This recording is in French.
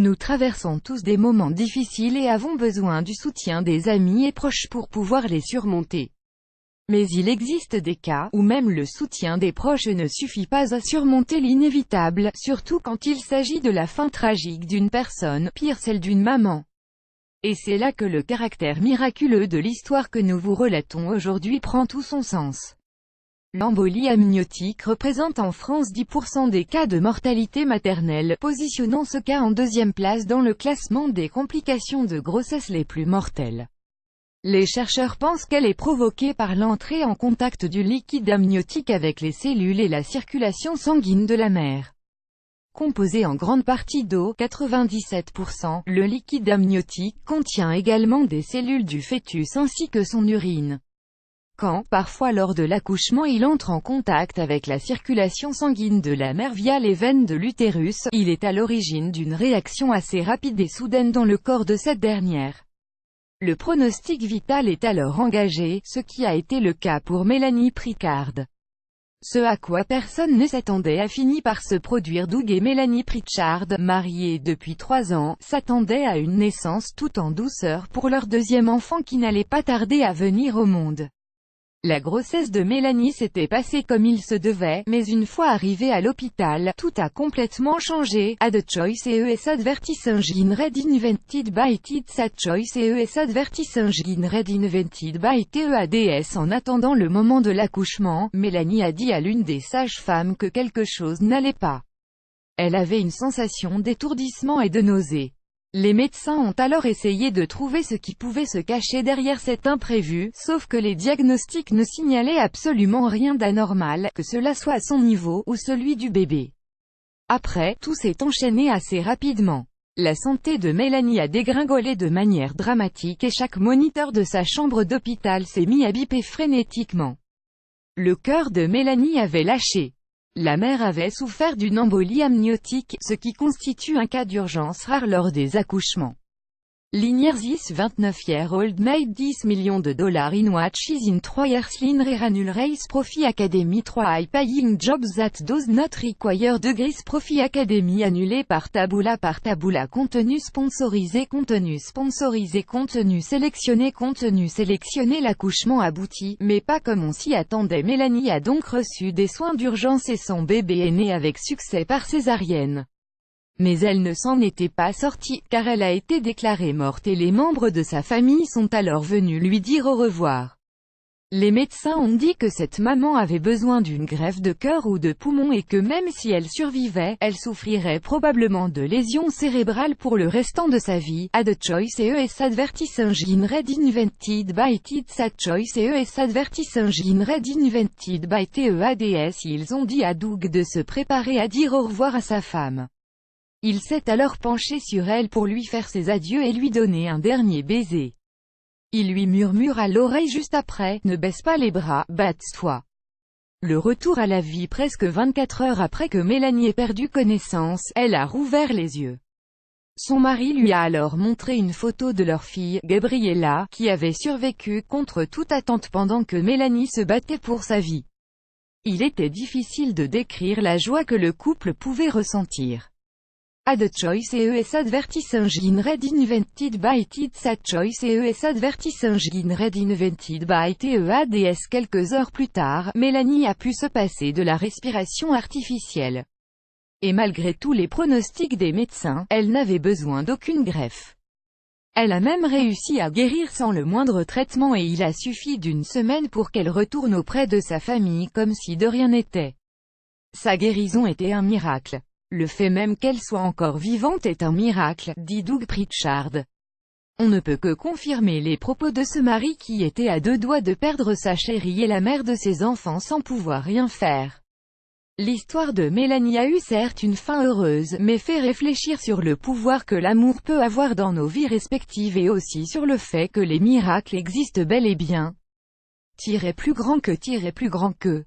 Nous traversons tous des moments difficiles et avons besoin du soutien des amis et proches pour pouvoir les surmonter. Mais il existe des cas où même le soutien des proches ne suffit pas à surmonter l'inévitable, surtout quand il s'agit de la fin tragique d'une personne, pire celle d'une maman. Et c'est là que le caractère miraculeux de l'histoire que nous vous relatons aujourd'hui prend tout son sens. L'embolie amniotique représente en France 10% des cas de mortalité maternelle, positionnant ce cas en deuxième place dans le classement des complications de grossesse les plus mortelles. Les chercheurs pensent qu'elle est provoquée par l'entrée en contact du liquide amniotique avec les cellules et la circulation sanguine de la mère. Composé en grande partie d'eau, 97%, le liquide amniotique contient également des cellules du fœtus ainsi que son urine. Quand, parfois lors de l'accouchement, il entre en contact avec la circulation sanguine de la mère via les veines de l'utérus, il est à l'origine d'une réaction assez rapide et soudaine dans le corps de cette dernière. Le pronostic vital est alors engagé, ce qui a été le cas pour Mélanie Pritchard. Ce à quoi personne ne s'attendait a fini par se produire. Doug et Mélanie Pritchard, mariés depuis 3 ans, s'attendaient à une naissance tout en douceur pour leur deuxième enfant qui n'allait pas tarder à venir au monde. La grossesse de Mélanie s'était passée comme il se devait, mais une fois arrivée à l'hôpital, tout a complètement changé. Ad choice ES advertising red invented by TEADS. Ad choice ES advertising red invented by TEADS. En attendant le moment de l'accouchement, Mélanie a dit à l'une des sages-femmes que quelque chose n'allait pas. Elle avait une sensation d'étourdissement et de nausée. Les médecins ont alors essayé de trouver ce qui pouvait se cacher derrière cet imprévu, sauf que les diagnostics ne signalaient absolument rien d'anormal, que cela soit à son niveau, ou celui du bébé. Après, tout s'est enchaîné assez rapidement. La santé de Mélanie a dégringolé de manière dramatique et chaque moniteur de sa chambre d'hôpital s'est mis à biper frénétiquement. Le cœur de Mélanie avait lâché. La mère avait souffert d'une embolie amniotique, ce qui constitue un cas d'urgence rare lors des accouchements. Linear this 29-year-old made $10 million in watches in 3 years. Linear Race Profi Academy 3 high-paying jobs that does not require degrees. Profi Academy annulé par Taboola. Contenu sponsorisé. Contenu sélectionné. L'accouchement abouti, mais pas comme on s'y attendait. Mélanie a donc reçu des soins d'urgence et son bébé est né avec succès par césarienne. Mais elle ne s'en était pas sortie, car elle a été déclarée morte et les membres de sa famille sont alors venus lui dire au revoir. Les médecins ont dit que cette maman avait besoin d'une greffe de cœur ou de poumon et que même si elle survivait, elle souffrirait probablement de lésions cérébrales pour le restant de sa vie. Ad choice ES advertising red invented by TEADS. Ad choice ES advertising red invented by TEADS. Ils ont dit à Doug de se préparer à dire au revoir à sa femme. Il s'est alors penché sur elle pour lui faire ses adieux et lui donner un dernier baiser. Il lui murmure à l'oreille juste après, « Ne baisse pas les bras, batte-toi ». Le retour à la vie presque 24 heures après que Mélanie ait perdu connaissance, elle a rouvert les yeux. Son mari lui a alors montré une photo de leur fille, Gabriella, qui avait survécu contre toute attente pendant que Mélanie se battait pour sa vie. Il était difficile de décrire la joie que le couple pouvait ressentir. Ad choice ES advertising red invented by TEADS. Ad choice ES advertising red invented by TEADS. Quelques heures plus tard, Mélanie a pu se passer de la respiration artificielle. Et malgré tous les pronostics des médecins, elle n'avait besoin d'aucune greffe. Elle a même réussi à guérir sans le moindre traitement et il a suffi d'une semaine pour qu'elle retourne auprès de sa famille comme si de rien n'était. Sa guérison était un miracle. Le fait même qu'elle soit encore vivante est un miracle, dit Doug Pritchard. On ne peut que confirmer les propos de ce mari qui était à 2 doigts de perdre sa chérie et la mère de ses enfants sans pouvoir rien faire. L'histoire de Mélanie a eu certes une fin heureuse, mais fait réfléchir sur le pouvoir que l'amour peut avoir dans nos vies respectives et aussi sur le fait que les miracles existent bel et bien. Plus grand que